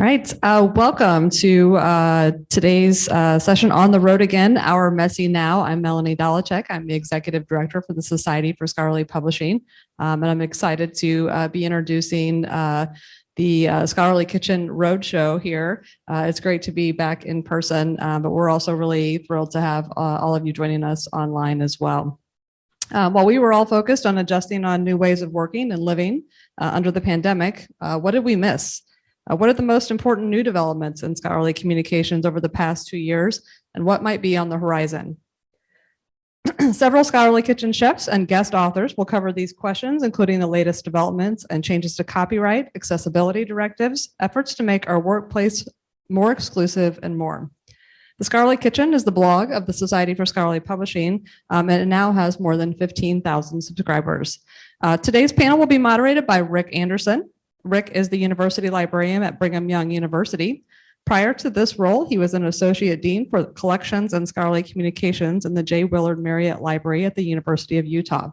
All right, welcome to today's session on the road again, Our Messy Now. I'm Melanie Dalacek. I'm the Executive Director for the Society for Scholarly Publishing, and I'm excited to be introducing the Scholarly Kitchen Roadshow here. It's great to be back in person, but we're also really thrilled to have all of you joining us online as well. While we were all focused on adjusting on new ways of working and living under the pandemic, what did we miss? What are the most important new developments in scholarly communications over the past 2 years, and what might be on the horizon? Several Scholarly Kitchen chefs and guest authors will cover these questions, including the latest developments and changes to copyright, accessibility directives, efforts to make our workplace more exclusive, and more. The Scholarly Kitchen is the blog of the Society for Scholarly Publishing, and it now has more than 15,000 subscribers. Today's panel will be moderated by Rick Anderson. Rick is the University Librarian at Brigham Young University. Prior to this role, he was an Associate Dean for Collections and Scholarly Communications in the J. Willard Marriott Library at the University of Utah.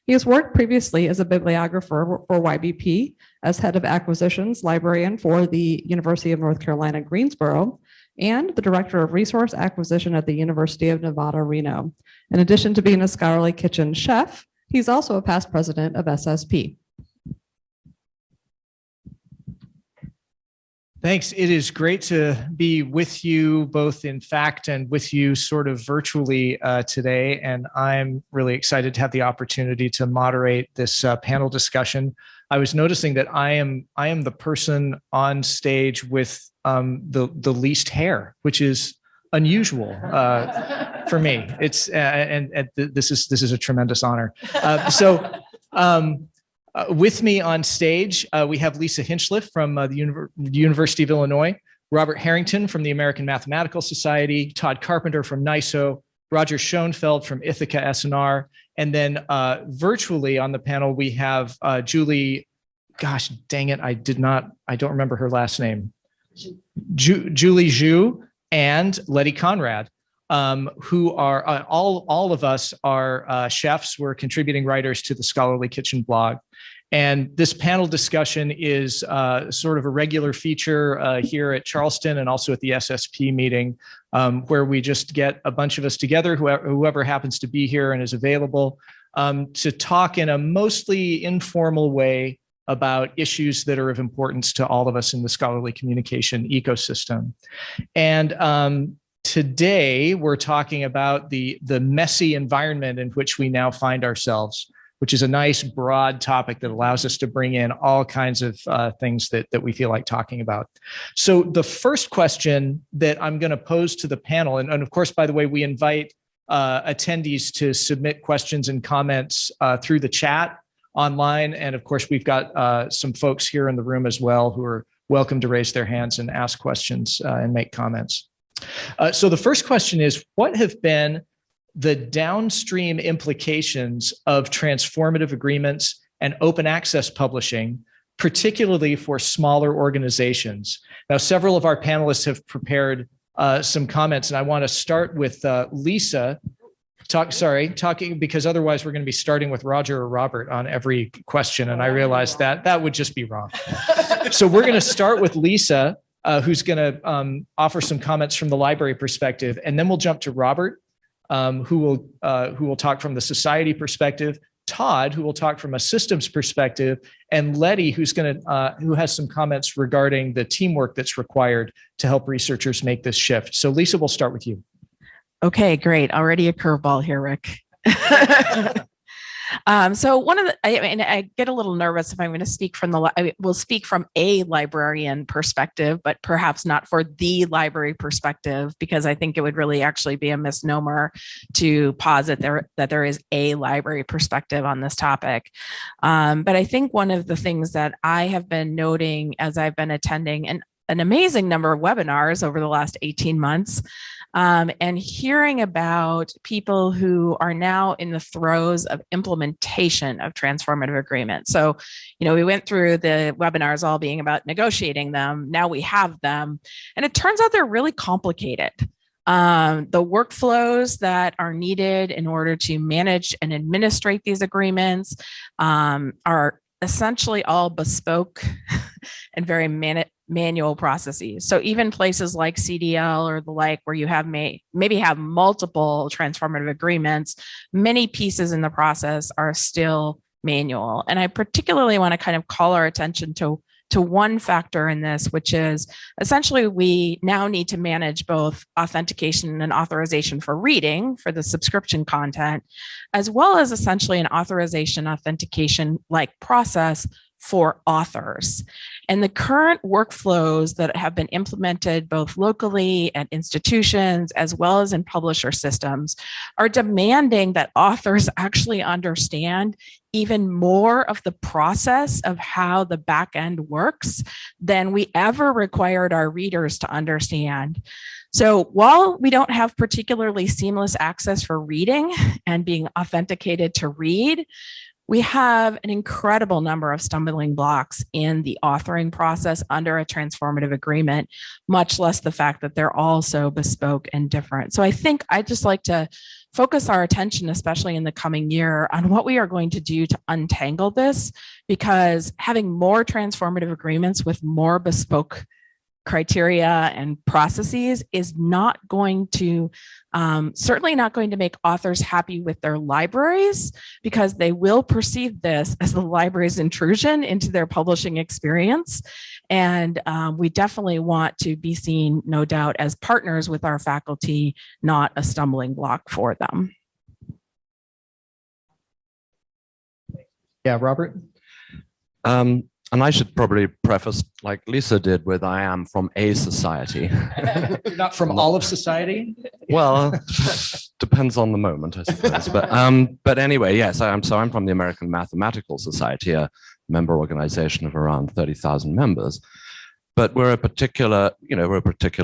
He has worked previously as a bibliographer for YBP, as Head of Acquisitions Librarian for the University of North Carolina, Greensboro, and the Director of Resource Acquisition at the University of Nevada, Reno. In addition to being a Scholarly Kitchen chef, he's also a past president of SSP. Thanks. It is great to be with you both in fact and with you sort of virtually today. And I'm really excited to have the opportunity to moderate this panel discussion. I was noticing that I am the person on stage with the least hair, which is unusual for me. It's and this is a tremendous honor. With me on stage, we have Lisa Hinchliffe from the University of Illinois, Robert Harington from the American Mathematical Society, Todd Carpenter from NISO, Roger Schonfeld from Ithaka S+R, and then virtually on the panel, we have Julie, gosh, dang it, I don't remember her last name, Julie Zhu and Lettie Conrad. Who are all of us are chefs. We're contributing writers to the Scholarly Kitchen blog. And this panel discussion is sort of a regular feature here at Charleston and also at the SSP meeting, where we just get a bunch of us together, whoever happens to be here and is available, to talk in a mostly informal way about issues that are of importance to all of us in the scholarly communication ecosystem. And today, we're talking about the messy environment in which we now find ourselves, which is a nice broad topic that allows us to bring in all kinds of things that we feel like talking about. So the first question that I'm going to pose to the panel, and of course, by the way, we invite attendees to submit questions and comments through the chat online. And of course, we've got some folks here in the room as well who are welcome to raise their hands and ask questions and make comments. So the first question is, what have been the downstream implications of transformative agreements and open access publishing, particularly for smaller organizations? Now, several of our panelists have prepared some comments, and I want to start with Lisa, talking because otherwise we're going to be starting with Roger or Robert on every question, and I realized that would just be wrong. So we're going to start with Lisa, who's going to offer some comments from the library perspective, and then we'll jump to Robert, who will talk from the society perspective, Todd, who will talk from a systems perspective, and Lettie, who has some comments regarding the teamwork that's required to help researchers make this shift. So Lisa, we'll start with you. Okay, great. Already a curveball here, Rick. So I get a little nervous if I'm going to speak we'll speak from a librarian perspective, but perhaps not for the library perspective, because I think it would really actually be a misnomer to posit that there is a library perspective on this topic. But I think one of the things that I have been noting as I've been attending an amazing number of webinars over the last 18 months, and hearing about people who are now in the throes of implementation of transformative agreements. So, we went through the webinars all being about negotiating them. Now we have them, and it turns out they're really complicated. The workflows that are needed in order to manage and administrate these agreements are essentially all bespoke and very manual processes. So even places like CDL or the like, where you have maybe have multiple transformative agreements, many pieces in the process are still manual. And I particularly want to kind of call our attention to one factor in this, which is essentially we now need to manage both authentication and authorization for reading for the subscription content, as well as essentially an authorization authentication like process for authors. And the current workflows that have been implemented both locally at institutions as well as in publisher systems are demanding that authors actually understand even more of the process of how the back end works than we ever required our readers to understand. So while we don't have particularly seamless access for reading and being authenticated to read, we have an incredible number of stumbling blocks in the authoring process under a transformative agreement, much less the fact that they're all so bespoke and different. So I think I'd just like to focus our attention, especially in the coming year, on what we are going to do to untangle this, because having more transformative agreements with more bespoke criteria and processes is not going to, certainly not going to make authors happy with their libraries, because they will perceive this as the library's intrusion into their publishing experience. And we definitely want to be seen, no doubt, as partners with our faculty, not a stumbling block for them. Yeah, Robert? And I should probably preface, like Lisa did, with I am from a society. You're not from all of society? Well, depends on the moment, I suppose. But anyway, yes, I'm from the American Mathematical Society, a member organization of around 30,000 members. But we're a particular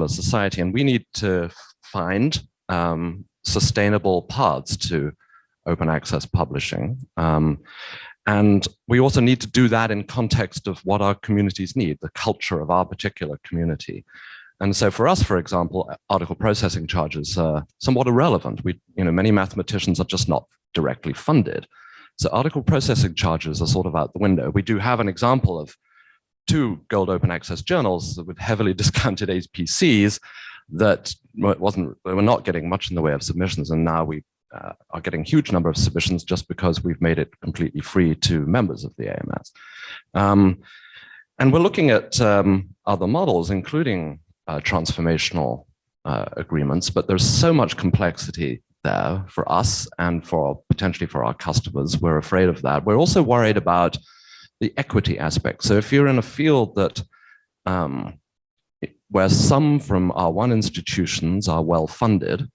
society, and we need to find sustainable paths to open access publishing. And we also need to do that in context of what our communities need, the culture of our particular community. And so for us, for example, article processing charges are somewhat irrelevant. Many mathematicians are just not directly funded. So article processing charges are sort of out the window. We do have an example of 2 gold open access journals with heavily discounted APCs that were not getting much in the way of submissions, and now we are getting a huge number of submissions just because we've made it completely free to members of the AMS. And we're looking at other models, including transformational agreements, but there's so much complexity there for us and potentially for our customers. We're afraid of that. We're also worried about the equity aspect. So if you're in a field that where some from our one institutions are well funded,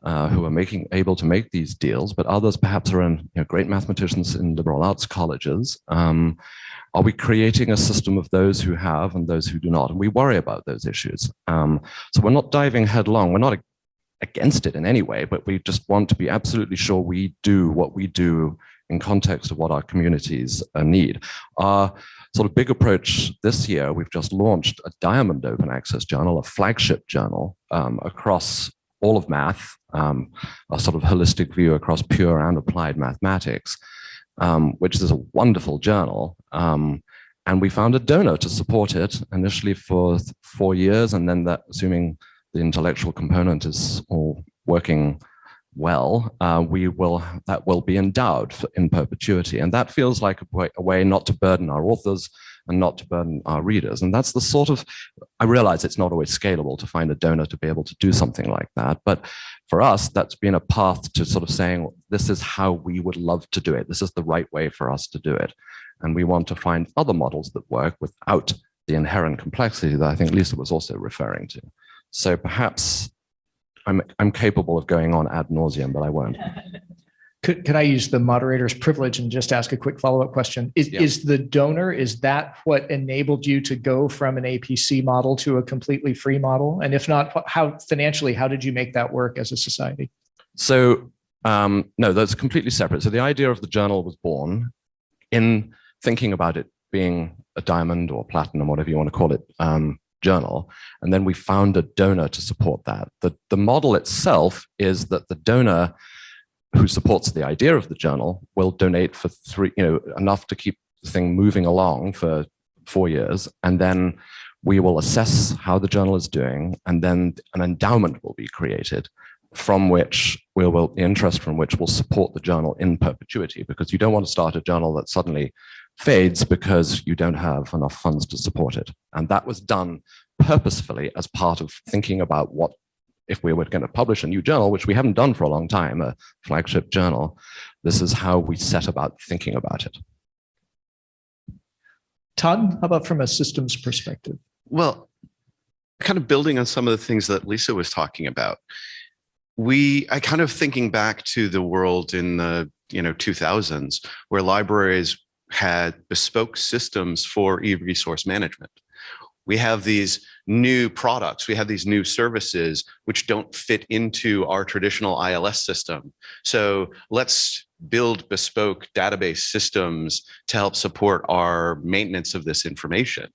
who are able to make these deals, but others perhaps are in great mathematicians in liberal arts colleges. Are we creating a system of those who have and those who do not? And we worry about those issues. So we're not diving headlong. We're not against it in any way, but we just want to be absolutely sure we do what we do in context of what our communities need. Our sort of big approach this year, we've just launched a Diamond Open Access journal, a flagship journal across all of math, a sort of holistic view across pure and applied mathematics, which is a wonderful journal. And we found a donor to support it initially for 4 years, and then that, assuming the intellectual component is all working well, that will be endowed in perpetuity. And that feels like a way not to burden our authors and not to burden our readers. And that's the sort of, I realize it's not always scalable to find a donor to be able to do something like that. But for us, that's been a path to sort of saying, this is how we would love to do it. This is the right way for us to do it. And we want to find other models that work without the inherent complexity that I think Lisa was also referring to. So perhaps I'm capable of going on ad nauseum, but I won't. Could I use the moderator's privilege and just ask a quick follow-up question? Is the donor, is that what enabled you to go from an APC model to a completely free model? And if not, how financially, how did you make that work as a society? So no, that's completely separate. So the idea of the journal was born in thinking about it being a diamond or platinum, whatever you want to call it, journal. And then we found a donor to support that. The model itself is that the donor who supports the idea of the journal will donate for enough to keep thing moving along for 4 years, and then we will assess how the journal is doing, and then an endowment will be created from which the interest from which will support the journal in perpetuity, because you don't want to start a journal that suddenly fades because you don't have enough funds to support it. And that was done purposefully as part of thinking about what, if we were going to publish a new journal, which we haven't done for a long time, a flagship journal, this is how we set about thinking about it. Todd, how about from a systems perspective? Well, kind of building on some of the things that Lisa was talking about, I kind of thinking back to the world in the 2000s, where libraries had bespoke systems for e-resource management. We have these new products, we have these new services which don't fit into our traditional ILS system. So let's build bespoke database systems to help support our maintenance of this information.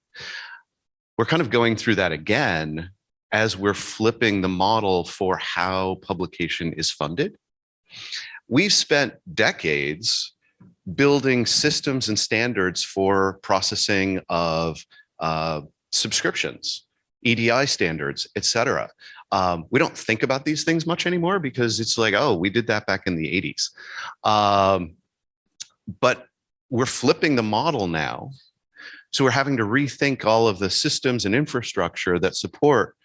We're kind of going through that again as we're flipping the model for how publication is funded. We've spent decades building systems and standards for processing of subscriptions, EDI standards, et cetera. We don't think about these things much anymore because it's like, oh, we did that back in the 80s. But we're flipping the model now. So we're having to rethink all of the systems and infrastructure that support.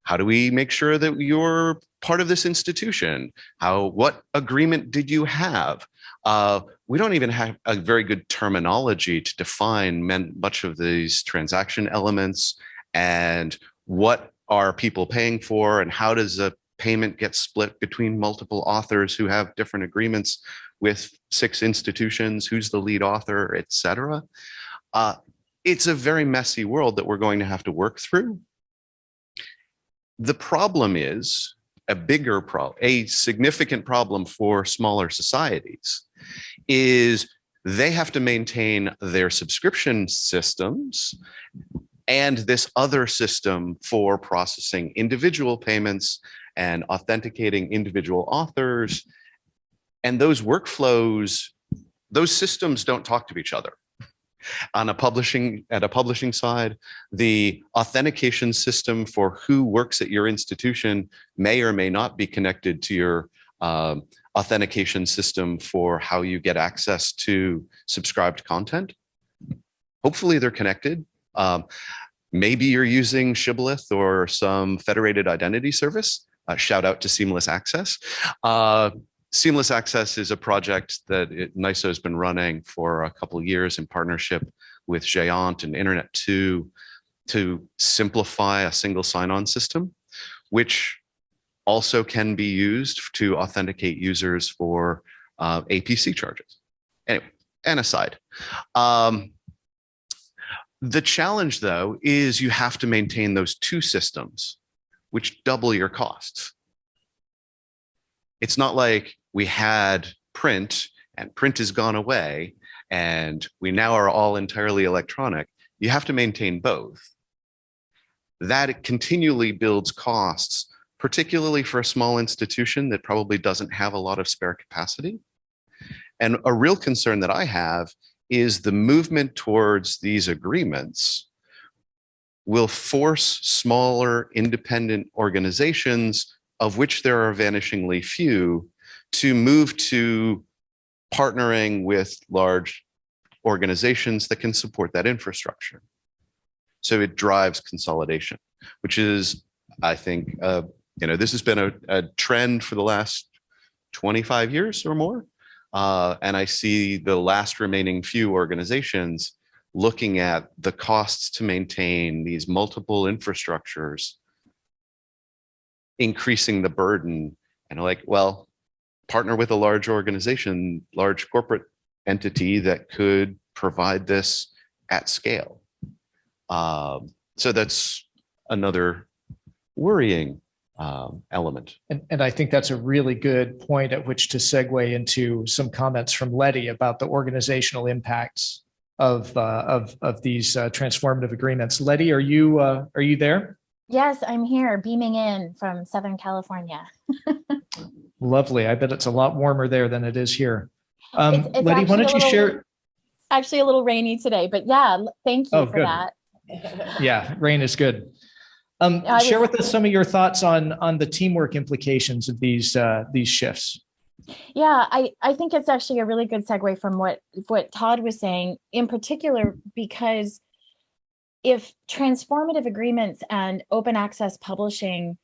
How do we make sure that you're part of this institution? What agreement did you have? We don't even have a very good terminology to define much of these transaction elements, and what are people paying for, and how does a payment get split between multiple authors who have different agreements with 6 institutions, who's the lead author, et cetera. It's a very messy world that we're going to have to work through. The problem is a significant problem for smaller societies is they have to maintain their subscription systems and this other system for processing individual payments and authenticating individual authors. And those workflows, those systems don't talk to each other. At a publishing side, the authentication system for who works at your institution may or may not be connected to your authentication system for how you get access to subscribed content. Hopefully they're connected. Maybe you're using Shibboleth or some federated identity service. Shout out to Seamless Access. Seamless Access is a project that NISO has been running for a couple of years in partnership with Géant and Internet2 to simplify a single sign-on system, which also can be used to authenticate users for APC charges. Anyway, and aside. The challenge, though, is you have to maintain those 2 systems, which double your costs. It's not like we had print and print has gone away and we now are all entirely electronic. You have to maintain both. That continually builds costs, particularly for a small institution that probably doesn't have a lot of spare capacity. And a real concern that I have is the movement towards these agreements will force smaller independent organizations, of which there are vanishingly few, to move to partnering with large organizations that can support that infrastructure. So it drives consolidation, which is, I think, this has been a trend for the last 25 years or more. And I see the last remaining few organizations looking at the costs to maintain these multiple infrastructures, increasing the burden, and like, well, partner with a large organization, large corporate entity that could provide this at scale. So that's another worrying element. And I think that's a really good point at which to segue into some comments from Lettie about the organizational impacts of these transformative agreements. Lettie, are you there? Yes, I'm here, beaming in from Southern California. Lovely. I bet it's a lot warmer there than it is here. It's Lettie, why don't you share? actually a little rainy today, but yeah, thank you for good. that. Yeah, rain is good. I Share was- with us some of your thoughts on the teamwork implications of these shifts. Yeah, I think it's actually a really good segue from what Todd was saying, in particular, because if transformative agreements and open access publishing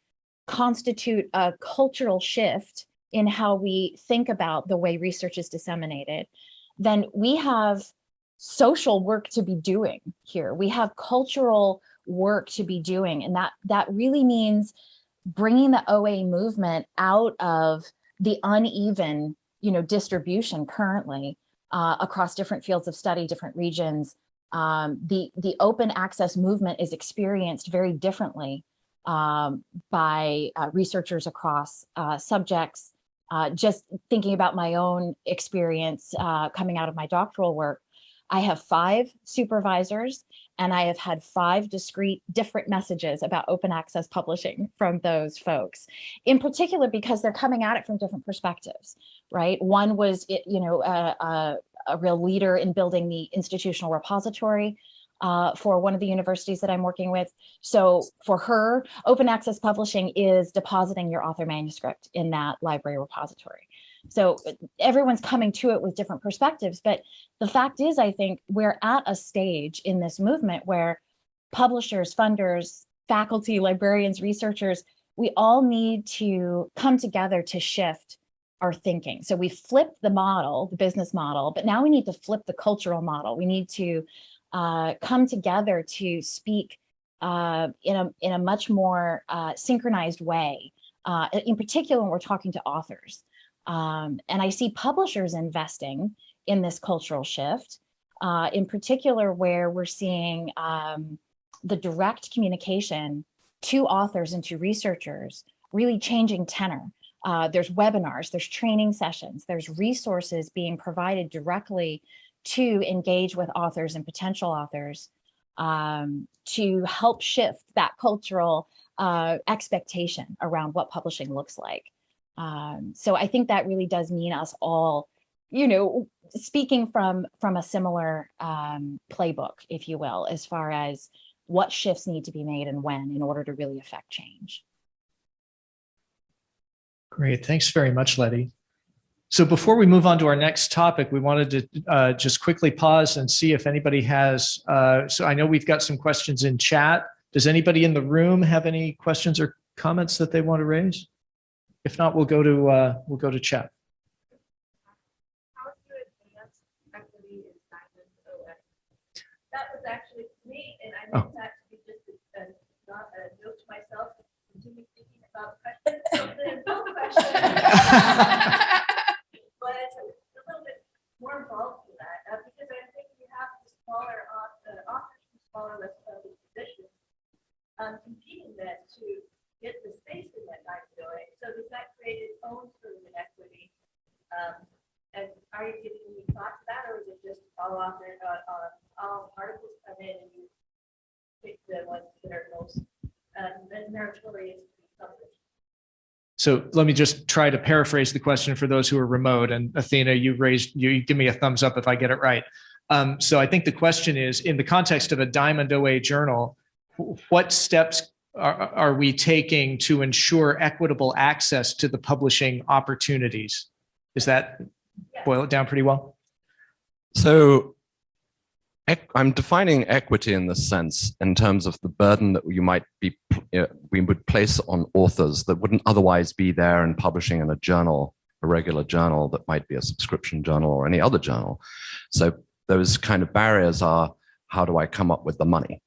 constitute a cultural shift in how we think about the way research is disseminated, then we have social work to be doing here. We have cultural work to be doing, and that really means bringing the OA movement out of the uneven, distribution currently across different fields of study, different regions. The open access movement is experienced very differently by researchers across subjects. Just thinking about my own experience coming out of my doctoral work, I have 5 supervisors, and I have had 5 discrete different messages about open access publishing from those folks, in particular because they're coming at it from different perspectives, right? One was, a real leader in building the institutional repository for one of the universities that I'm working with. So for her, open access publishing is depositing your author manuscript in that library repository. So everyone's coming to it with different perspectives, but the fact is, I think we're at a stage in this movement where publishers, funders, faculty, librarians, researchers, we all need to come together to shift our thinking. So we flipped the model, the business model, but now we need to flip the cultural model. We need to come together to speak in a much more synchronized way, in particular when we're talking to authors. And I see publishers investing in this cultural shift, in particular where we're seeing the direct communication to authors and to researchers really changing tenor. There's webinars, there's training sessions, there's resources being provided directly to engage with authors and potential authors to help shift that cultural expectation around what publishing looks like. So I think that really does mean us all, speaking from a similar playbook, if you will, as far as what shifts need to be made and when in order to really affect change. Great. Thanks very much, Lettie. So before we move on to our next topic, we wanted to just quickly pause and see if anybody has, so I know we've got some questions in chat. Does anybody in the room have any questions or comments that they want to raise? If not, we'll go to chat. How do you advance equity in diamond OS? That was actually me, and I meant that to be just not a note to myself. Continue thinking about questions. No question. But it's a little bit more involved than that because I think you have the smaller authors from smaller, less public positions competing then to get the space in that diamond. So does that create its own sort of inequity? And are you giving any thought to that, or is it just all authors, all articles come in and you pick the ones that are most meritorious to be published? So let me just try to paraphrase the question for those who are remote. And Athena, you give me a thumbs up if I get it right. So I think the question is, in the context of a Diamond OA journal, what steps are we taking to ensure equitable access to the publishing opportunities? Is that boil it down pretty well? So I'm defining equity in this sense in terms of the burden that we would place on authors that wouldn't otherwise be there and publishing in a journal, a regular journal that might be a subscription journal or any other journal. So those kind of barriers are, how do I come up with the money?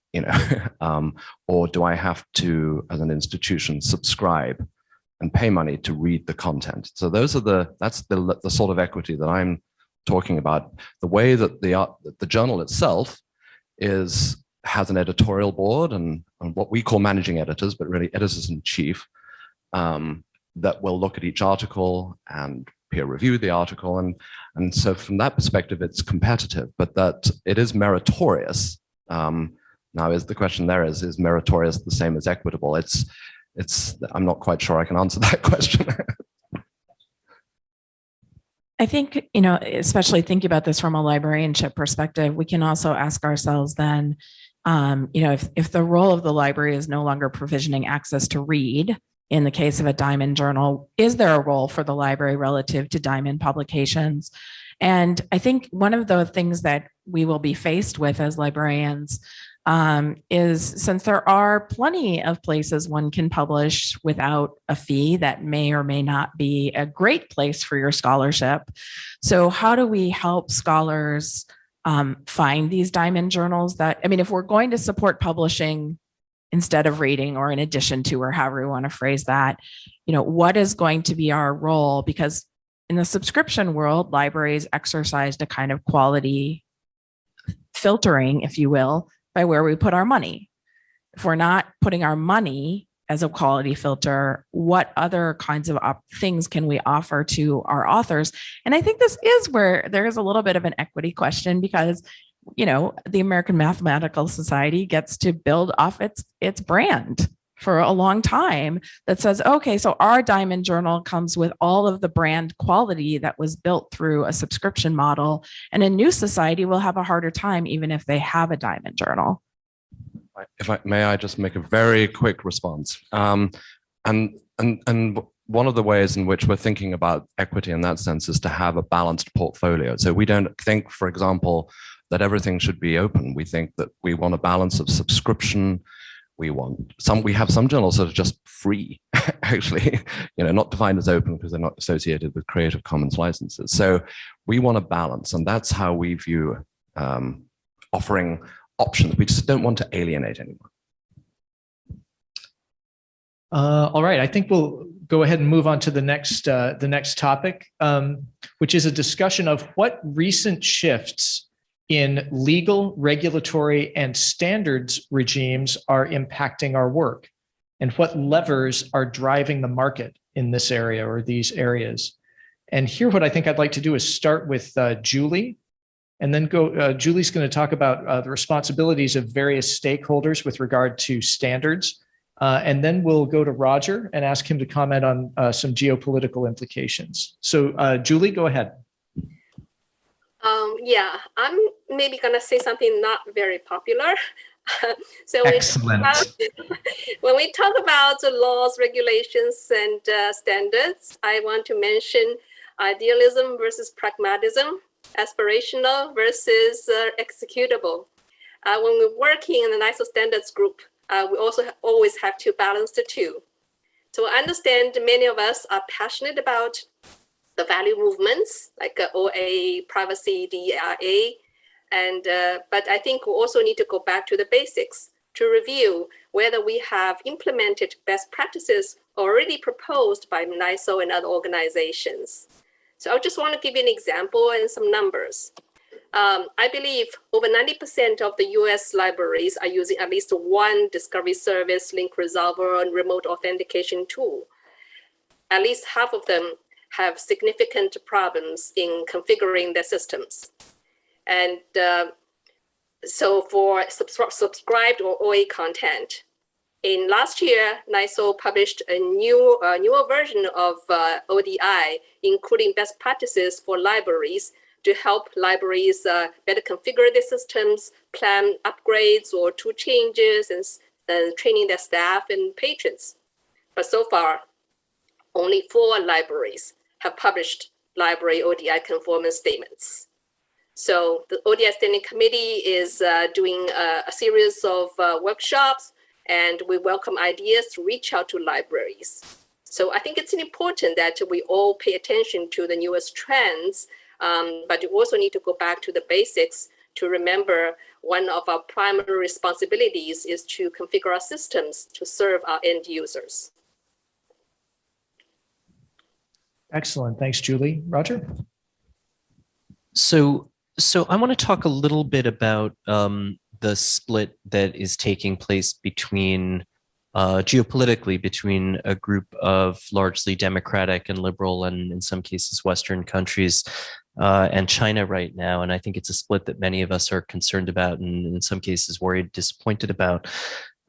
Or do I have to, as an institution, subscribe and pay money to read the content? So that's the sort of equity that I'm talking about. The way that the journal itself has an editorial board and what we call managing editors, but really editors in chief, that will look at each article and peer review the article. And so from that perspective, it's competitive, but that it is meritorious. Now, the question there is meritorious the same as equitable? I'm not quite sure I can answer that question. I think, especially thinking about this from a librarianship perspective, we can also ask ourselves then, if the role of the library is no longer provisioning access to read, in the case of a Diamond journal, is there a role for the library relative to Diamond publications? And I think one of the things that we will be faced with as librarians is, since there are plenty of places one can publish without a fee, that may or may not be a great place for your scholarship. So how do we help scholars find these Diamond journals that, if we're going to support publishing instead of reading, or in addition to, or however we want to phrase that, what is going to be our role? Because in the subscription world, libraries exercised a kind of quality filtering, if you will, by where we put our money. If we're not putting our money as a quality filter, what other kinds of things can we offer to our authors? And I think this is where there is a little bit of an equity question, because the American Mathematical Society gets to build off its brand for a long time that says, okay, so our Diamond journal comes with all of the brand quality that was built through a subscription model, and a new society will have a harder time even if they have a Diamond journal. May I just make a very quick response? And one of the ways in which we're thinking about equity in that sense is to have a balanced portfolio. So we don't think, for example, that everything should be open. We think that we want a balance of subscription. We have some journals that are just free, actually, not defined as open because they're not associated with Creative Commons licenses. So we want a balance, and that's how we view offering options. We just don't want to alienate anyone. All right, I think we'll go ahead and move on to the next topic, which is a discussion of what recent shifts in legal, regulatory, and standards regimes are impacting our work, and what levers are driving the market in this area or these areas. And here, what I think I'd like to do is start with Julie, and then Julie's going to talk about the responsibilities of various stakeholders with regard to standards. And then we'll go to Roger and ask him to comment on some geopolitical implications. So Julie, go ahead. Yeah, I'm maybe going to say something not very popular. So excellent. When we talk about the laws, regulations, and standards, I want to mention idealism versus pragmatism, aspirational versus executable. When we're working in the NISO standards group, we also always have to balance the two. So I understand many of us are passionate about the value movements like OA, privacy, DERA, but I think we also need to go back to the basics to review whether we have implemented best practices already proposed by NISO and other organizations. So I just want to give you an example and some numbers. I believe over 90% of the US libraries are using at least one discovery service, link resolver, and remote authentication tool. At least half of them have significant problems in configuring their systems. And so for subscribed or OA content, in last year, NISO published a newer version of ODI, including best practices for libraries to help libraries better configure their systems, plan upgrades or tool changes, and training their staff and patrons. But so far, only 4 libraries have published library ODI conformance statements. So the ODI Standing Committee is doing a series of workshops, and we welcome ideas to reach out to libraries. So I think it's important that we all pay attention to the newest trends, but you also need to go back to the basics to remember one of our primary responsibilities is to configure our systems to serve our end users. Excellent. Thanks, Julie. Roger? So I want to talk a little bit about the split that is taking place between geopolitically between a group of largely democratic and liberal and in some cases Western countries and China right now. And I think it's a split that many of us are concerned about and in some cases worried, disappointed about.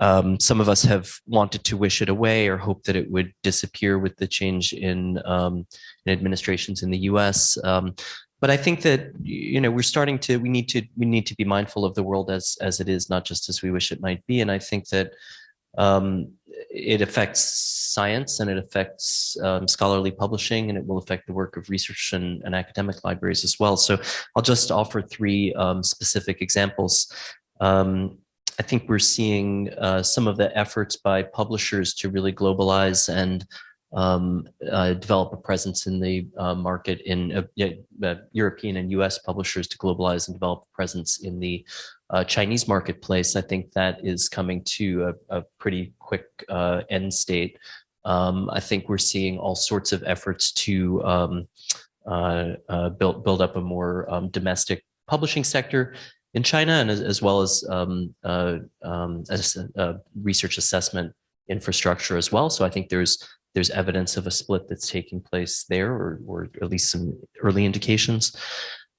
some of us have wanted to wish it away or hope that it would disappear with the change in administrations in the U.S. But I think that we're starting to we need to be mindful of the world as it is, not just as we wish it might be. And I think that it affects science and it affects scholarly publishing, and it will affect the work of research and academic libraries as well. So I'll just offer three specific examples. I think we're seeing some of the efforts by publishers to really globalize and develop a presence in the market in European and US publishers to globalize and develop a presence in the Chinese marketplace. I think that is coming to a pretty quick end state. I think we're seeing all sorts of efforts to build up a more domestic publishing sector in China, and as well as research assessment infrastructure as well. So I think there's evidence of a split that's taking place there, or at least some early indications.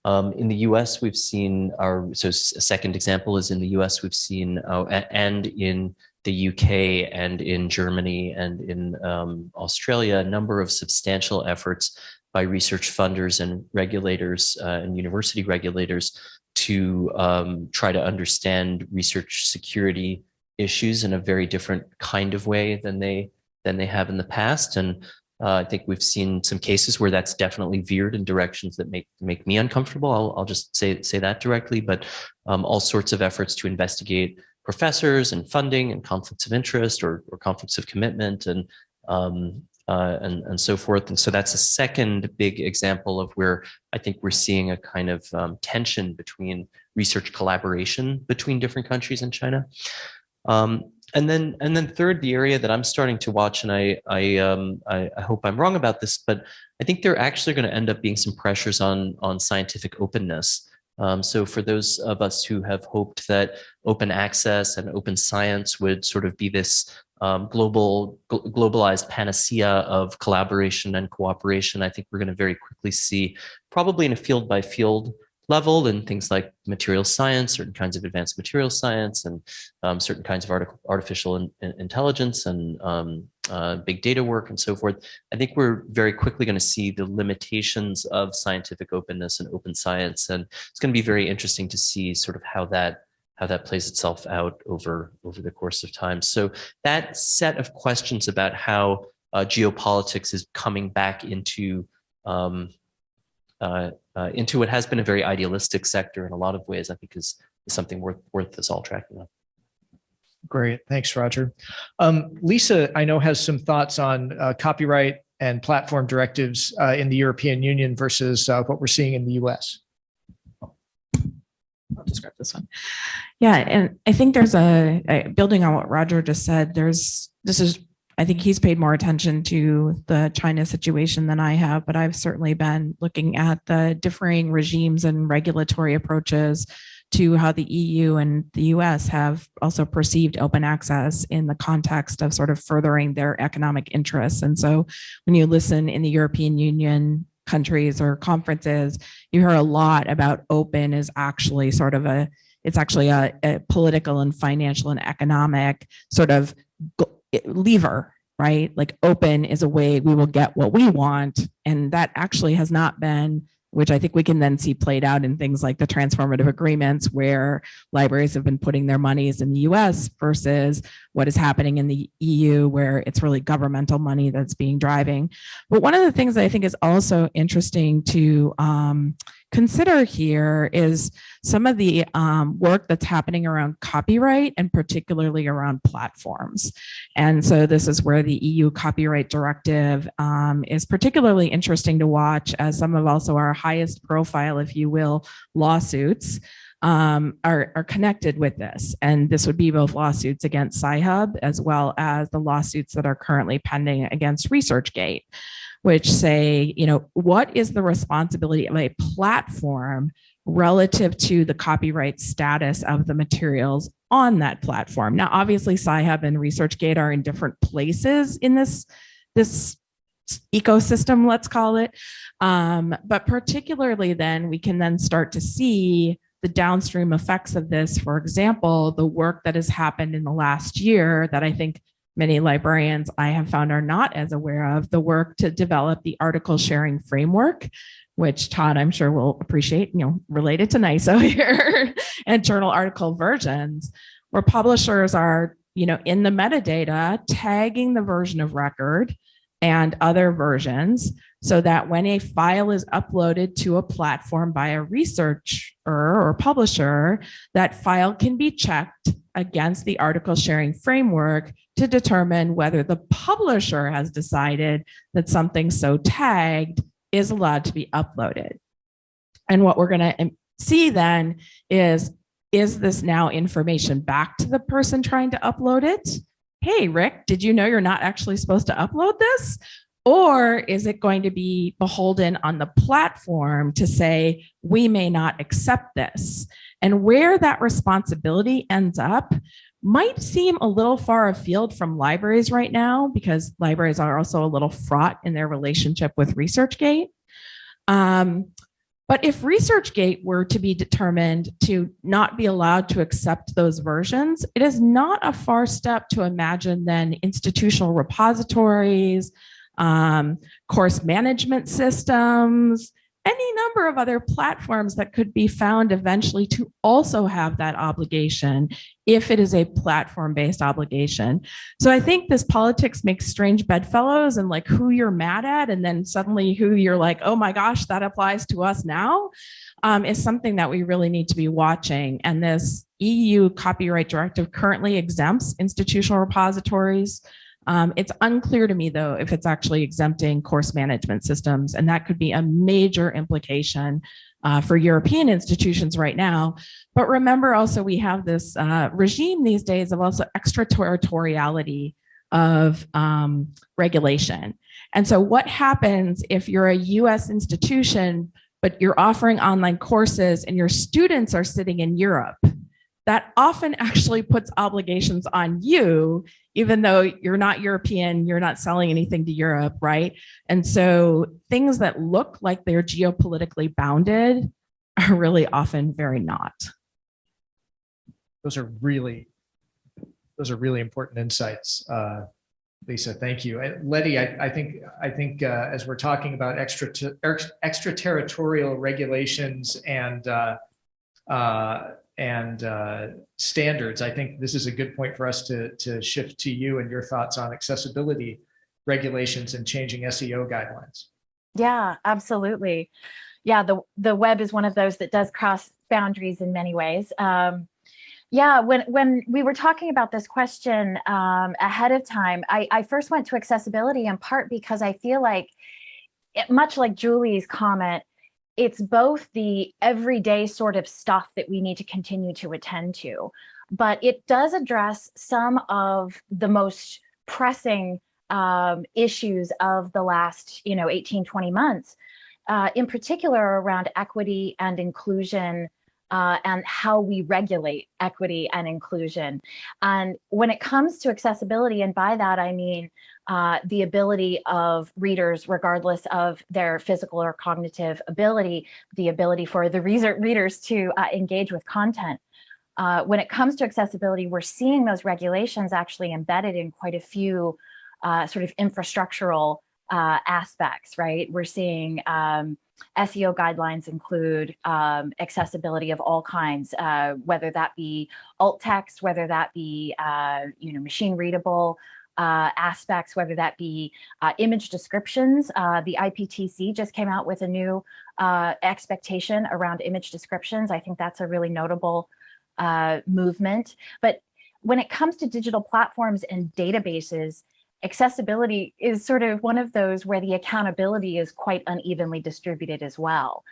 In the US, we've seen a second example is in the US, we've seen, and in the UK and in Germany and in Australia, a number of substantial efforts by research funders and regulators and university regulators to try to understand research security issues in a very different kind of way than they have in the past. And I think we've seen some cases where that's definitely veered in directions that make me uncomfortable. I'll just say that directly, but all sorts of efforts to investigate professors and funding and conflicts of interest or conflicts of commitment and so forth. And so that's a second big example of where I think we're seeing a kind of tension between research collaboration between different countries in China. And then third, the area that I'm starting to watch, and I hope I'm wrong about this, but I think there are actually going to end up being some pressures on scientific openness. So for those of us who have hoped that open access and open science would sort of be this globalized panacea of collaboration and cooperation, I think we're going to very quickly see, probably in a field by field level, in things like material science, certain kinds of advanced material science, and certain kinds of artificial intelligence and big data work and so forth. I think we're very quickly going to see the limitations of scientific openness and open science, and it's going to be very interesting to see sort of how that plays itself out over the course of time. So that set of questions about how geopolitics is coming back into what has been a very idealistic sector in a lot of ways, I think is something worth us all tracking on. Great, thanks, Roger. Lisa, I know, has some thoughts on copyright and platform directives in the European Union versus what we're seeing in the US. I'll describe this one. Yeah, and I think there's building on what Roger just said, I think he's paid more attention to the China situation than I have, but I've certainly been looking at the differing regimes and regulatory approaches to how the EU and the US have also perceived open access in the context of sort of furthering their economic interests. And so when you listen in the European Union countries or conferences, you hear a lot about open is actually sort of a political and financial and economic sort of lever, right? Like open is a way we will get what we want. And that actually has not been, which I think we can then see played out in things like the transformative agreements, where libraries have been putting their monies in the US versus what is happening in the EU, where it's really governmental money that's being driving. But one of the things that I think is also interesting to consider here is some of the work that's happening around copyright and particularly around platforms. And so this is where the EU copyright directive is particularly interesting to watch, as some of also our highest profile, if you will, lawsuits are connected with this. And this would be both lawsuits against Sci-Hub as well as the lawsuits that are currently pending against ResearchGate, which say, what is the responsibility of a platform relative to the copyright status of the materials on that platform? Now, obviously, Sci-Hub and ResearchGate are in different places in this ecosystem, let's call it. But particularly then, we can then start to see the downstream effects of this, for example, the work that has happened in the last year that I think many librarians I have found are not as aware of, the work to develop the article sharing framework, which Todd, I'm sure will appreciate, related to NISO here, and journal article versions, where publishers are, in the metadata, tagging the version of record and other versions so that when a file is uploaded to a platform by a researcher or publisher, that file can be checked against the article sharing framework to determine whether the publisher has decided that something so tagged is allowed to be uploaded. And what we're going to see then is this now information back to the person trying to upload it? Hey, Rick, did you know you're not actually supposed to upload this? Or is it going to be beholden on the platform to say, we may not accept this? And where that responsibility ends up might seem a little far afield from libraries right now, because libraries are also a little fraught in their relationship with ResearchGate. But if ResearchGate were to be determined to not be allowed to accept those versions, it is not a far step to imagine then institutional repositories, course management systems, any number of other platforms that could be found eventually to also have that obligation if it is a platform-based obligation. So I think this politics makes strange bedfellows, and like who you're mad at and then suddenly who you're like, oh my gosh, that applies to us now, is something that we really need to be watching. And this EU copyright directive currently exempts institutional repositories. It's unclear to me, though, if it's actually exempting course management systems, and that could be a major implication for European institutions right now. But remember also, we have this regime these days of also extraterritoriality of regulation. And so what happens if you're a US institution, but you're offering online courses and your students are sitting in Europe? That often actually puts obligations on you, even though you're not European, you're not selling anything to Europe, right? And so things that look like they're geopolitically bounded are really often very not. Those are really important insights, Lisa. Thank you. And Lettie, I think as we're talking about extraterritorial regulations and standards, I think this is a good point for us to shift to you and your thoughts on accessibility regulations and changing SEO guidelines. Yeah, absolutely. Yeah, the web is one of those that does cross boundaries in many ways. Yeah, when we were talking about this question ahead of time, I first went to accessibility in part because I feel like, much like Julie's comment, it's both the everyday sort of stuff that we need to continue to attend to, but it does address some of the most pressing issues of the last 18, 20 months, in particular around equity and inclusion, and how we regulate equity and inclusion. And when it comes to accessibility, and by that I mean the ability of readers, regardless of their physical or cognitive ability, the ability for the readers to engage with content. When it comes to accessibility, we're seeing those regulations actually embedded in quite a few sort of infrastructural aspects, right? We're seeing SEO guidelines include accessibility of all kinds, whether that be alt text, whether that be machine readable aspects, whether that be image descriptions. The IPTC just came out with a new expectation around image descriptions. I think that's a really notable movement. But when it comes to digital platforms and databases, accessibility is sort of one of those where the accountability is quite unevenly distributed as well.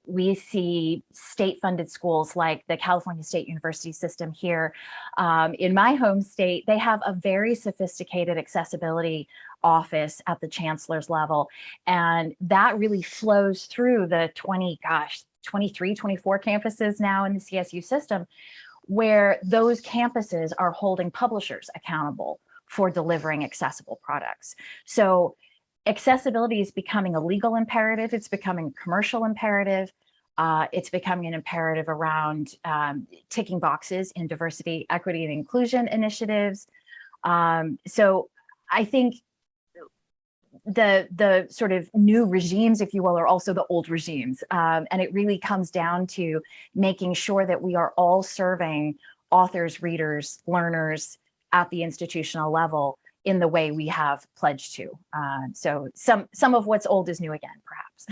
We see state-funded schools like the California State University system here. In my home state, they have a very sophisticated accessibility office at the chancellor's level. And that really flows through the 23, 24 campuses now in the CSU system, where those campuses are holding publishers accountable for delivering accessible products. So accessibility is becoming a legal imperative. It's becoming a commercial imperative. It's becoming an imperative around ticking boxes in diversity, equity, and inclusion initiatives. So I think the sort of new regimes, if you will, are also the old regimes. And it really comes down to making sure that we are all serving authors, readers, learners at the institutional level in the way we have pledged to. So some of what's old is new again, perhaps.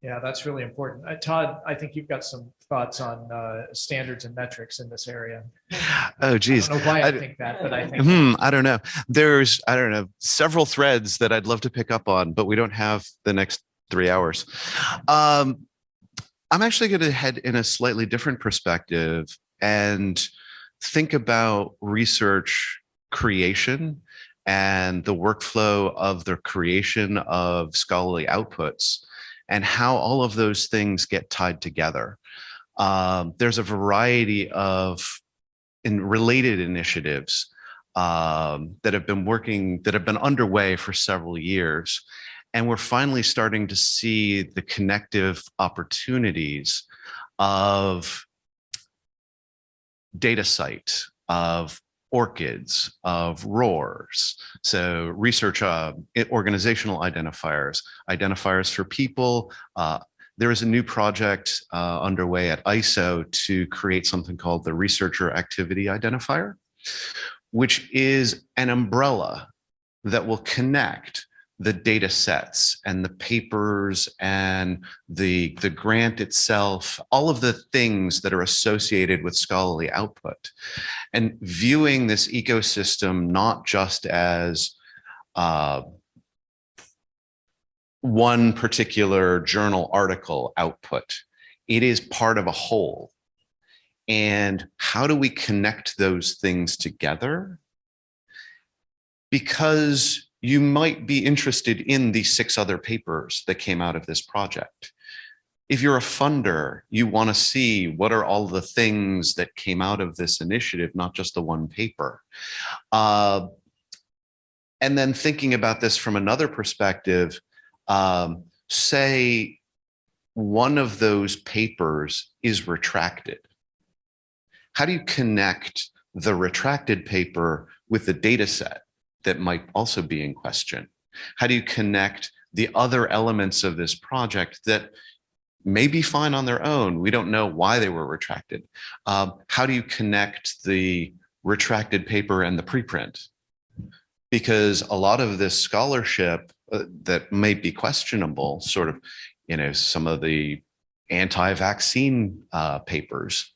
Yeah, that's really important. Todd, I think you've got some thoughts on standards and metrics in this area. Oh, geez. I don't know why I think that, but I think. I don't know. There's, I don't know, several threads that I'd love to pick up on, but we don't have the next 3 hours. I'm actually going to head in a slightly different perspective and think about research creation and the workflow of the creation of scholarly outputs and how all of those things get tied together. There's a variety of related initiatives that have been underway for several years. And we're finally starting to see the connective opportunities of DataCite, of ORCIDs, of ROARs. So research organizational identifiers, identifiers for people. There is a new project underway at ISO to create something called the Researcher Activity Identifier, which is an umbrella that will connect the data sets and the papers and the grant itself, all of the things that are associated with scholarly output, and viewing this ecosystem not just as one particular journal article output. It is part of a whole. And how do we connect those things together? Because you might be interested in the 6 other papers that came out of this project. If you're a funder, you want to see what are all the things that came out of this initiative, not just the one paper. And then thinking about this from another perspective, say one of those papers is retracted. How do you connect the retracted paper with the data set that might also be in question? How do you connect the other elements of this project that may be fine on their own? We don't know why they were retracted. How do you connect the retracted paper and the preprint? Because a lot of this scholarship that may be questionable, sort of, you know, some of the anti-vaccine papers,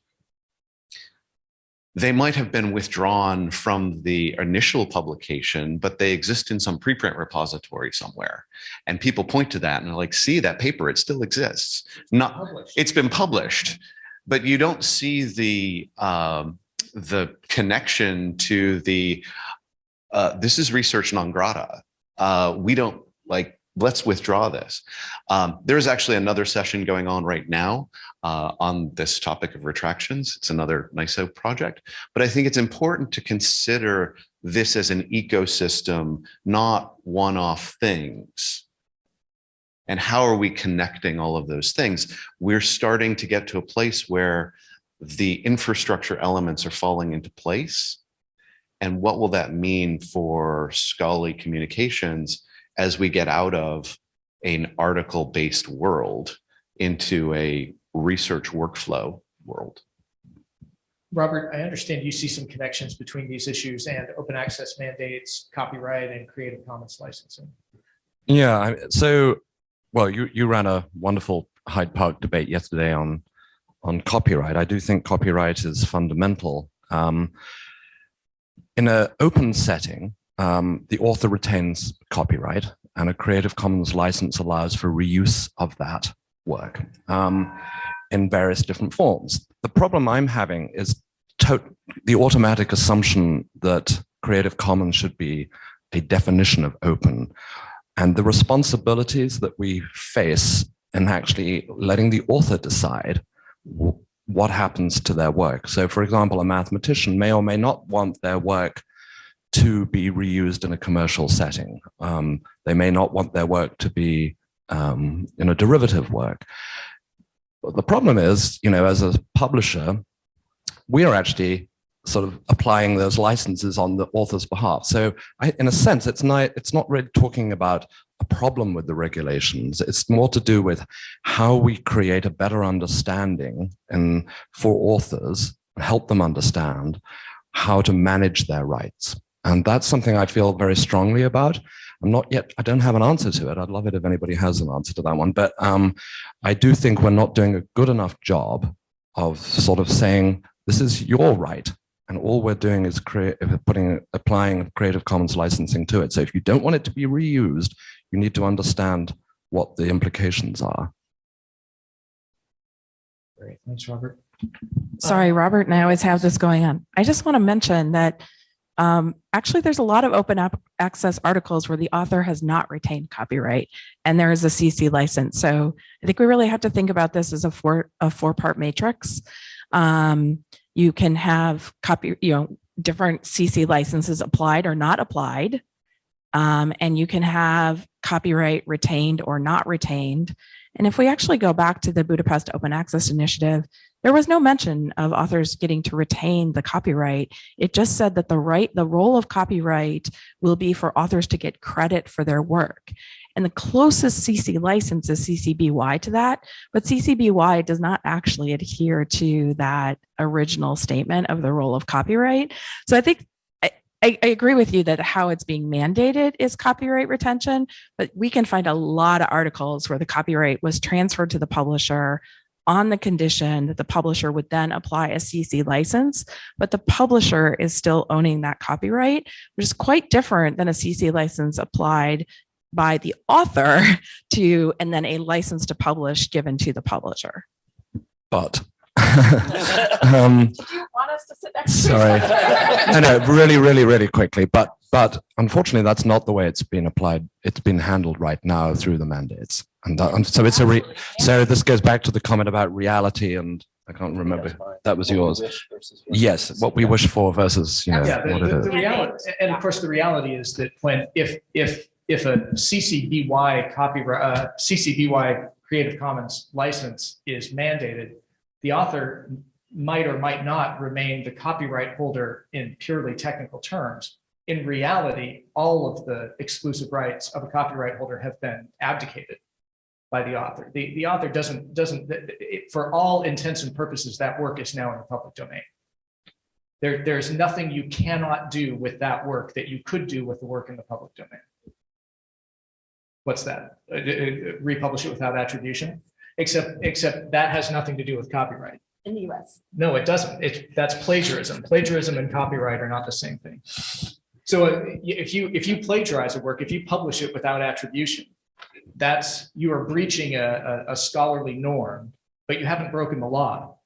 they might have been withdrawn from the initial publication, but they exist in some preprint repository somewhere. And people point to that and they're like, see that paper, it still exists. It's been published, but you don't see the connection to the, this is research non grata. We don't let's withdraw this. There's actually another session going on right now on this topic of retractions. It's another NISO project, but I think it's important to consider this as an ecosystem, not one-off things. And how are we connecting all of those things? We're starting to get to a place where the infrastructure elements are falling into place. And what will that mean for scholarly communications as we get out of an article-based world into a research workflow world? Robert, I understand you see some connections between these issues and open access mandates, copyright, and Creative Commons licensing. Yeah, so, well, you ran a wonderful Hyde Park debate yesterday on copyright. I do think copyright is fundamental. In an open setting, the author retains copyright, and a Creative Commons license allows for reuse of that work in various different forms. The problem I'm having is the automatic assumption that Creative Commons should be a definition of open, and the responsibilities that we face in actually letting the author decide what happens to their work. So, for example, a mathematician may or may not want their work to be reused in a commercial setting. They may not want their work to be derivative work. But the problem is, as a publisher, we are actually sort of applying those licenses on the author's behalf. So in a sense, it's not really talking about a problem with the regulations. It's more to do with how we create a better understanding for authors and help them understand how to manage their rights. And that's something I feel very strongly about. I don't have an answer to it. I'd love it if anybody has an answer to that one. But I do think we're not doing a good enough job of sort of saying, this is your right. And all we're doing is applying Creative Commons licensing to it. So if you don't want it to be reused, you need to understand what the implications are. Great, thanks, Robert. Sorry, Robert and I always have this going on. I just want to mention that actually there's a lot of open access articles where the author has not retained copyright and there is a CC license. So I think we really have to think about this as a four-part matrix. You can have different CC licenses applied or not applied. And you can have copyright retained or not retained. And if we actually go back to the Budapest Open Access Initiative, there was no mention of authors getting to retain the copyright. It just said that the role of copyright will be for authors to get credit for their work. And the closest CC license is CC BY to that, but CC BY does not actually adhere to that original statement of the role of copyright. So I think I agree with you that how it's being mandated is copyright retention, but we can find a lot of articles where the copyright was transferred to the publisher on the condition that the publisher would then apply a CC license, but the publisher is still owning that copyright, which is quite different than a CC license applied by the author and then a license to publish given to the publisher. But Did you want us to sit next to sorry, no, really quickly. But unfortunately, that's not the way it's been applied. It's been handled right now through the mandates, and so it's so this goes back to the comment about reality, and I can't remember. That was yours. Yes, what we wish for versus what it is. The reality, and of course, the reality is that if a CC BY copyright, CC BY Creative Commons license is mandated, the author might or might not remain the copyright holder in purely technical terms. In reality, all of the exclusive rights of a copyright holder have been abdicated by the author. The author doesn't, for all intents and purposes, that work is now in the public domain. There's nothing you cannot do with that work that you could do with the work in the public domain. What's that? Republish it without attribution? Except that has nothing to do with copyright. In the US. No, it doesn't. That's plagiarism. Plagiarism and copyright are not the same thing. So if you plagiarize a work, if you publish it without attribution, you are breaching a scholarly norm, but you haven't broken the law.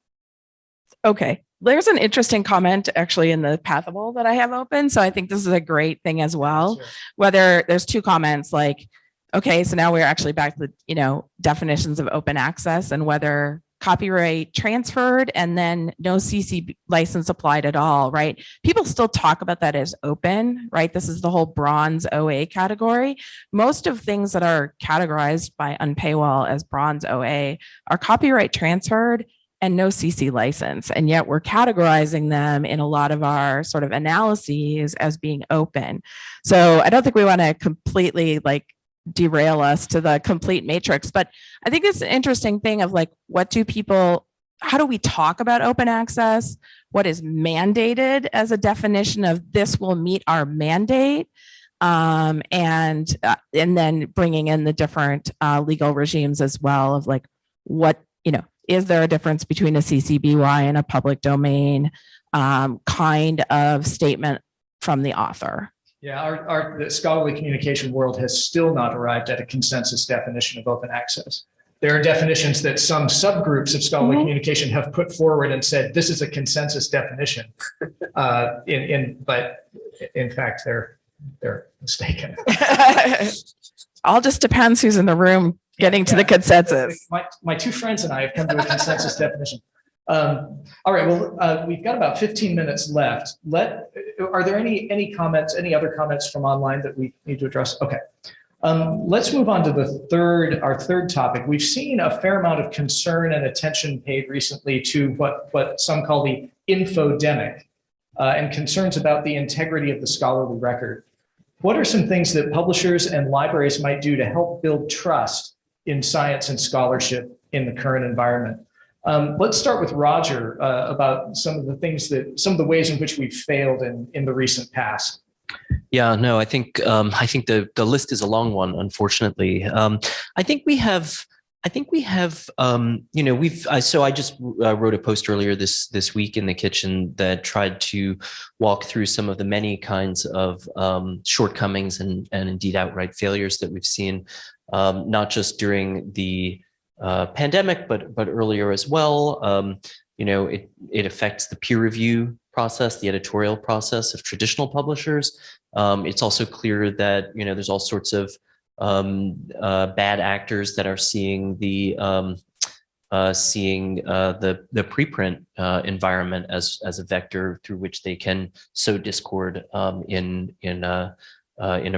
Okay. There's an interesting comment actually in the Pathable that I have open. So I think this is a great thing as well. Sure. Whether there's two comments like, okay, so now we're actually back to the, definitions of open access and whether copyright transferred and then no CC license applied at all, right? People still talk about that as open, right? This is the whole bronze OA category. Most of things that are categorized by Unpaywall as bronze OA are copyright transferred and no CC license. And yet we're categorizing them in a lot of our sort of analyses as being open. So I don't think we want to completely derail us to the complete matrix, but I think it's an interesting thing of how do we talk about open access? What is mandated as a definition of this will meet our mandate? And then bringing in the different legal regimes as well of is there a difference between a CC-BY and a public domain kind of statement from the author? Yeah, the scholarly communication world has still not arrived at a consensus definition of open access. There are definitions that some subgroups of scholarly communication have put forward and said, this is a consensus definition. But in fact, they're mistaken. All just depends who's in the room getting to the consensus. My two friends and I have come to a consensus definition. All right, well, we've got about 15 minutes left. Are there any comments, any other comments from online that we need to address? Okay. Let's move on to our third topic. We've seen a fair amount of concern and attention paid recently to what some call the infodemic and concerns about the integrity of the scholarly record. What are some things that publishers and libraries might do to help build trust in science and scholarship in the current environment? Let's start with Roger about some of the ways in which we've failed in the recent past. Yeah, no, I think the list is a long one, unfortunately. I think we have, so I just wrote a post earlier this week in the kitchen that tried to walk through some of the many kinds of shortcomings and indeed outright failures that we've seen, not just during the pandemic, but earlier as well. It affects the peer review process, the editorial process of traditional publishers. It's also clear that there's all sorts of bad actors that are seeing the preprint environment as a vector through which they can sow discord in a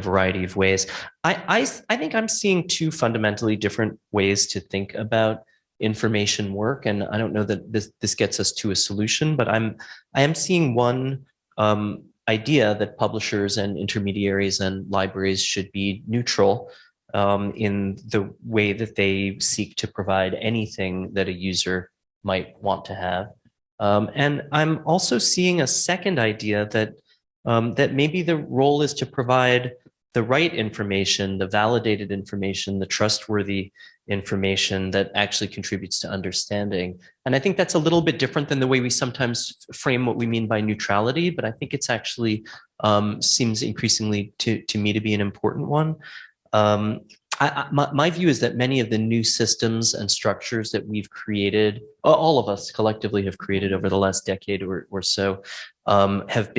variety of ways. I think I'm seeing two fundamentally different ways to think about information work, and I don't know that this gets us to a solution, but I am seeing one idea that publishers and intermediaries and libraries should be neutral in the way that they seek to provide anything that a user might want to have. And I'm also seeing a second idea that maybe the role is to provide the right information, the validated information, the trustworthy information that actually contributes to understanding. And I think that's a little bit different than the way we sometimes frame what we mean by neutrality, but I think it's actually seems increasingly to me to be an important one. My view is that many of the new systems and structures that we've created, all of us collectively have created over the last decade or so, have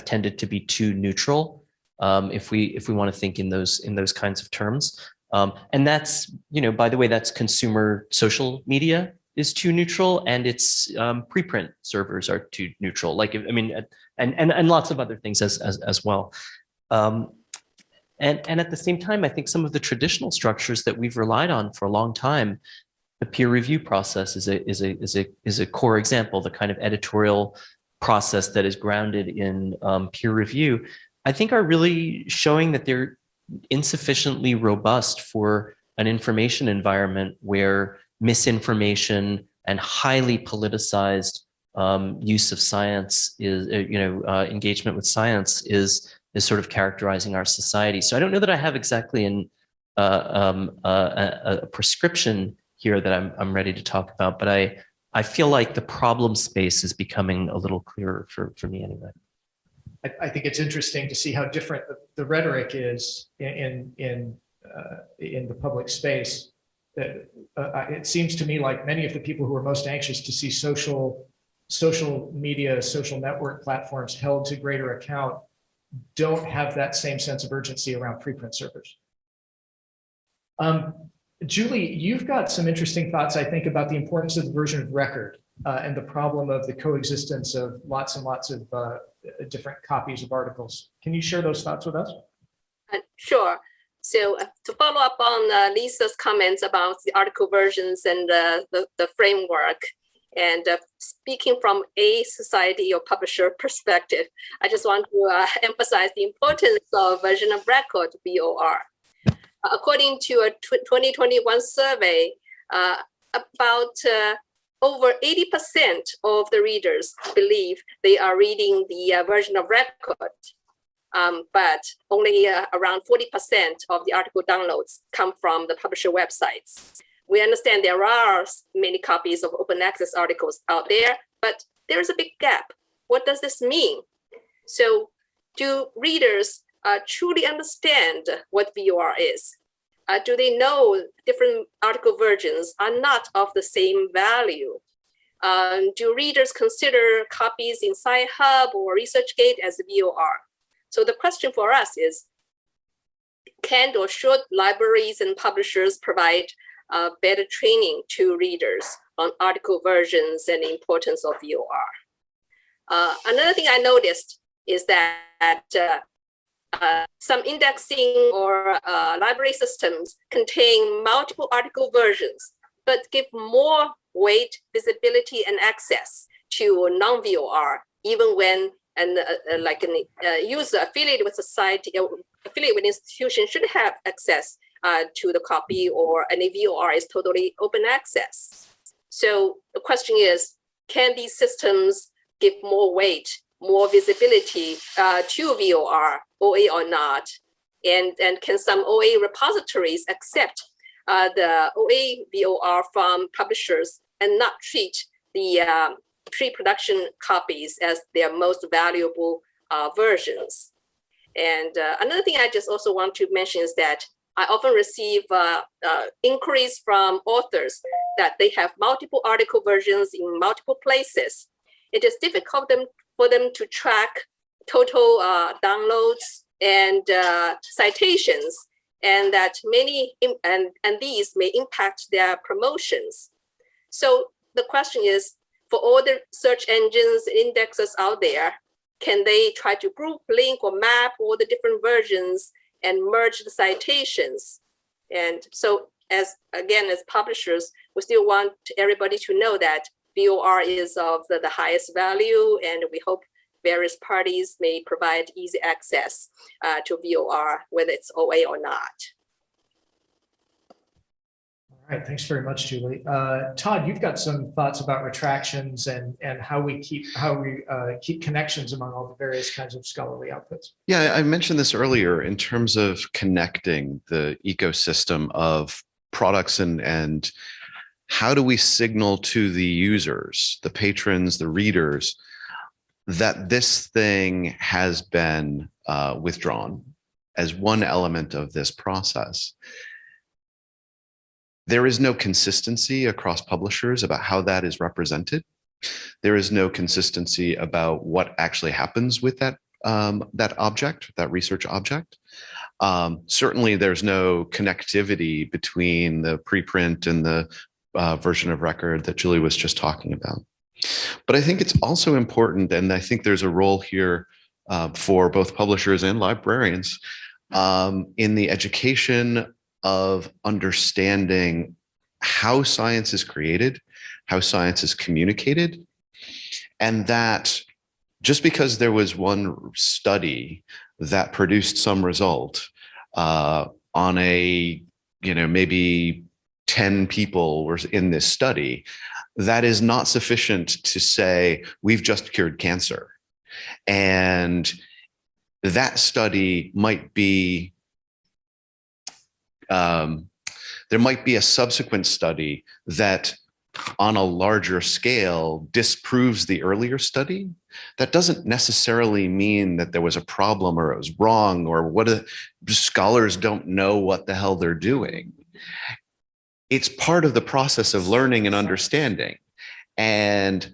tended to be too neutral. If we want to think in those kinds of terms. And that's, by the way, that's consumer social media is too neutral, and it's preprint servers are too neutral. And lots of other things as well. And at the same time, I think some of the traditional structures that we've relied on for a long time, the peer review process is a core example. The kind of editorial process that is grounded in peer review, I think, are really showing that they're insufficiently robust for an information environment where misinformation and highly politicized use of science is, engagement with science is sort of characterizing our society. So I don't know that I have exactly a prescription here that I'm ready to talk about, but I feel like the problem space is becoming a little clearer for me anyway. I think it's interesting to see how different the rhetoric is in the public space. That it seems to me like many of the people who are most anxious to see social media, social network platforms held to greater account don't have that same sense of urgency around preprint servers. Julie, you've got some interesting thoughts, I think, about the importance of the version of record and the problem of the coexistence of lots and lots of different copies of articles. Can you share those thoughts with us? Sure. So to follow up on Lisa's comments about the article versions and the framework, and speaking from a society or publisher perspective, I just want to emphasize the importance of version of record, VOR. According to a 2021 survey, about over 80% of the readers believe they are reading the version of record, but only around 40% of the article downloads come from the publisher websites. We understand there are many copies of open access articles out there, but there is a big gap. What does this mean? So do readers truly understand what VOR is? Do they know different article versions are not of the same value? Do readers consider copies in Sci-Hub or ResearchGate as VOR? So the question for us is, can or should libraries and publishers provide better training to readers on article versions and the importance of VOR? Another thing I noticed is that some indexing or library systems contain multiple article versions, but give more weight, visibility, and access to non-VOR, even when like a user affiliated with society or affiliated with institution should have access to the copy, or any VOR is totally open access. So the question is, can these systems give more weight, more visibility to VOR, OA or not? And can some OA repositories accept the OA VOR from publishers and not treat the pre-production copies as their most valuable versions? And another thing I just also want to mention is that I often receive inquiries from authors that they have multiple article versions in multiple places. It is difficult for them to track total downloads and citations, and that many and these may impact their promotions. So the question is, for all the search engines and indexes out there, can they try to group, link, or map all the different versions and merge the citations? And so as publishers, we still want everybody to know that VOR is of the highest value, and we hope various parties may provide easy access to VOR, whether it's OA or not. All right, thanks very much, Julie. Todd, you've got some thoughts about retractions and how we keep connections among all the various kinds of scholarly outputs. Yeah, I mentioned this earlier in terms of connecting the ecosystem of products and how do we signal to the users, the patrons, the readers, that this thing has been withdrawn as one element of this process. There is no consistency across publishers about how that is represented. There is no consistency about what actually happens with that object, that research object. Certainly, there's no connectivity between the preprint and the version of record that Julie was just talking about. But I think it's also important, and I think there's a role here for both publishers and librarians in the education of understanding how science is created, how science is communicated, and that just because there was one study that produced some result on a, maybe 10 people were in this study, that is not sufficient to say we've just cured cancer. And that study might be there might be a subsequent study that on a larger scale disproves the earlier study. That doesn't necessarily mean that there was a problem or it was wrong or scholars don't know what the hell they're doing. It's part of the process of learning and understanding. And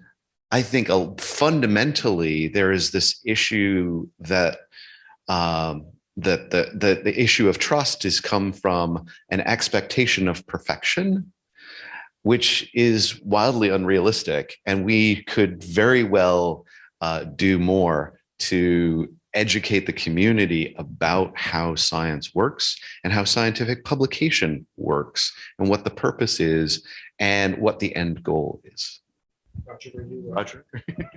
I think fundamentally there is this issue that the issue of trust has come from an expectation of perfection, which is wildly unrealistic. And we could very well do more to educate the community about how science works and how scientific publication works and what the purpose is and what the end goal is. Roger.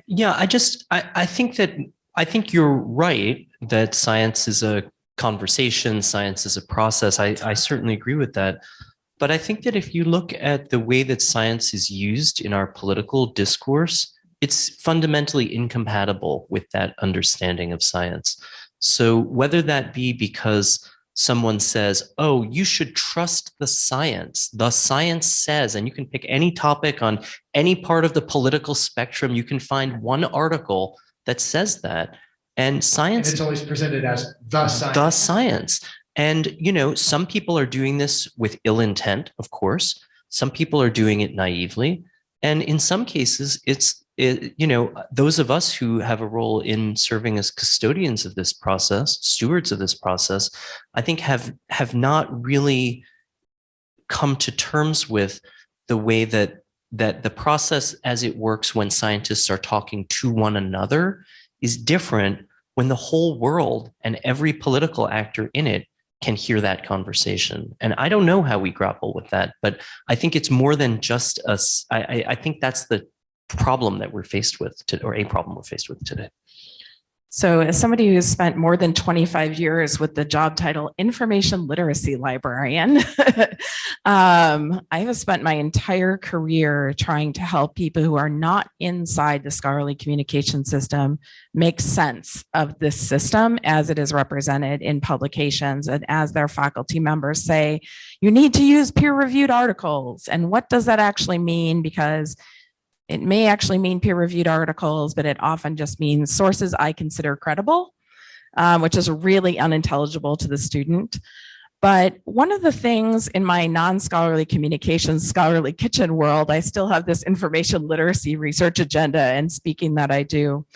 Yeah, I think you're right that science is a conversation, science is a process. I certainly agree with that. But I think that if you look at the way that science is used in our political discourse, it's fundamentally incompatible with that understanding of science. So whether that be because someone says, oh, you should trust the science says, and you can pick any topic on any part of the political spectrum, you can find one article that says that. And science— and it's always presented as the science. The science. And, some people are doing this with ill intent, of course. Some people are doing it naively. And in some cases, those of us who have a role in serving as custodians of this process, stewards of this process, I think have not really come to terms with the way that the process as it works when scientists are talking to one another is different when the whole world and every political actor in it can hear that conversation. And I don't know how we grapple with that, but I think it's more than just us. I think that's the problem that we're faced with, or a problem we're faced with today. So as somebody who's spent more than 25 years with the job title Information Literacy Librarian, I have spent my entire career trying to help people who are not inside the scholarly communication system make sense of this system as it is represented in publications, and as their faculty members say, you need to use peer-reviewed articles. And what does that actually mean? Because it may actually mean peer-reviewed articles, but it often just means sources I consider credible, which is really unintelligible to the student. But one of the things in my non-scholarly communications, scholarly kitchen world, I still have this information literacy research agenda and speaking that I do.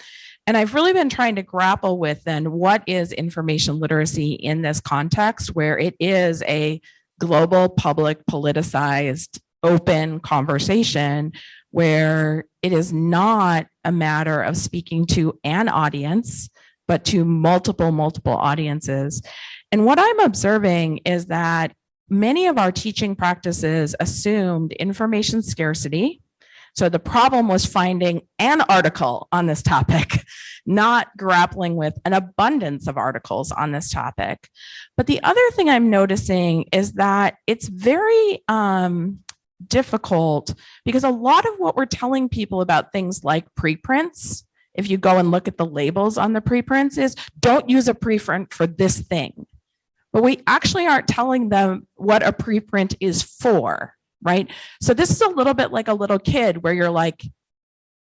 And I've really been trying to grapple with then what is information literacy in this context where it is a global, public, politicized, open conversation where it is not a matter of speaking to an audience, but to multiple audiences. And what I'm observing is that many of our teaching practices assumed information scarcity. So the problem was finding an article on this topic, not grappling with an abundance of articles on this topic. But the other thing I'm noticing is that it's very difficult, because a lot of what we're telling people about things like preprints, if you go and look at the labels on the preprints, is don't use a preprint for this thing. But we actually aren't telling them what a preprint is for, right? So this is a little bit like a little kid where you're like,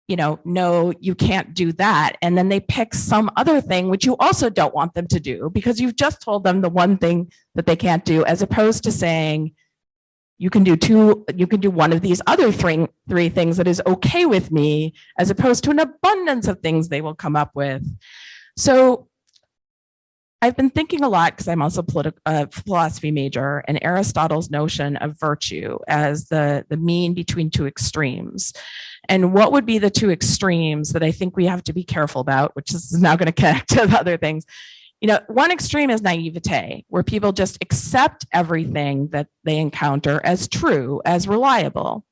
you know, no, you can't do that. And then they pick some other thing, which you also don't want them to do because you've just told them the one thing that they can't do, as opposed to saying, you can do one of these other three things that is okay with me, as opposed to an abundance of things they will come up with. So I've been thinking a lot, because I'm also a philosophy major, and Aristotle's notion of virtue as the mean between two extremes. And what would be the two extremes that I think we have to be careful about, which is now going to connect to the other things. You know, one extreme is naivete, where people just accept everything that they encounter as true, as reliable.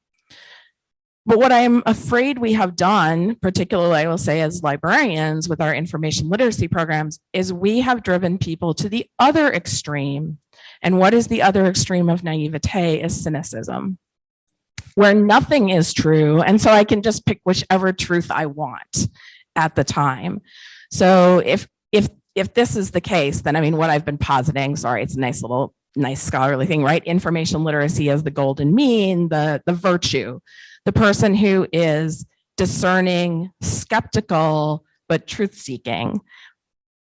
But what I'm afraid we have done, particularly I will say as librarians with our information literacy programs, is we have driven people to the other extreme. And what is the other extreme of naivete is cynicism, where nothing is true. And so I can just pick whichever truth I want at the time. So if this is the case, then I mean, what I've been positing, sorry, it's a nice scholarly thing, right? Information literacy as the golden mean, the virtue, the person who is discerning, skeptical, but truth-seeking.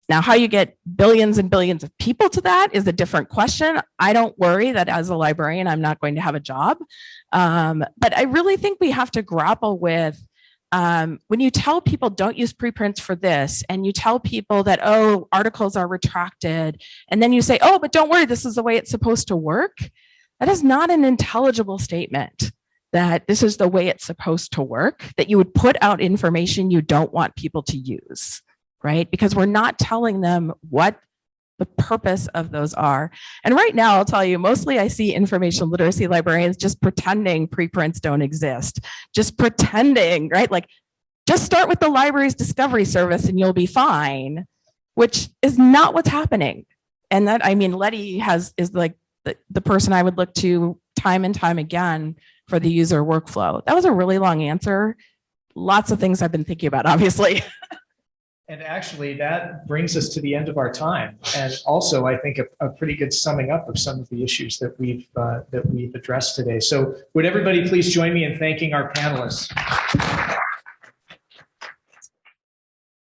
Now, how you get billions and billions of people to that is a different question. I don't worry that as a librarian, I'm not going to have a job. But I really think we have to grapple with when you tell people don't use preprints for this, and you tell people that, oh, articles are retracted, and then you say, oh, but don't worry, this is the way it's supposed to work. That is not an intelligible statement, that this is the way it's supposed to work, that you would put out information you don't want people to use, right? Because we're not telling them what the purpose of those are. And right now, I'll tell you, mostly I see information literacy librarians just pretending preprints don't exist, just pretending, right? Like, just start with the library's discovery service and you'll be fine, which is not what's happening. And that, I mean, Lettie is like the person I would look to time and time again for the user workflow. That was a really long answer. Lots of things I've been thinking about, obviously. And actually, that brings us to the end of our time, and also I think a pretty good summing up of some of the issues that we've addressed today. So, would everybody please join me in thanking our panelists?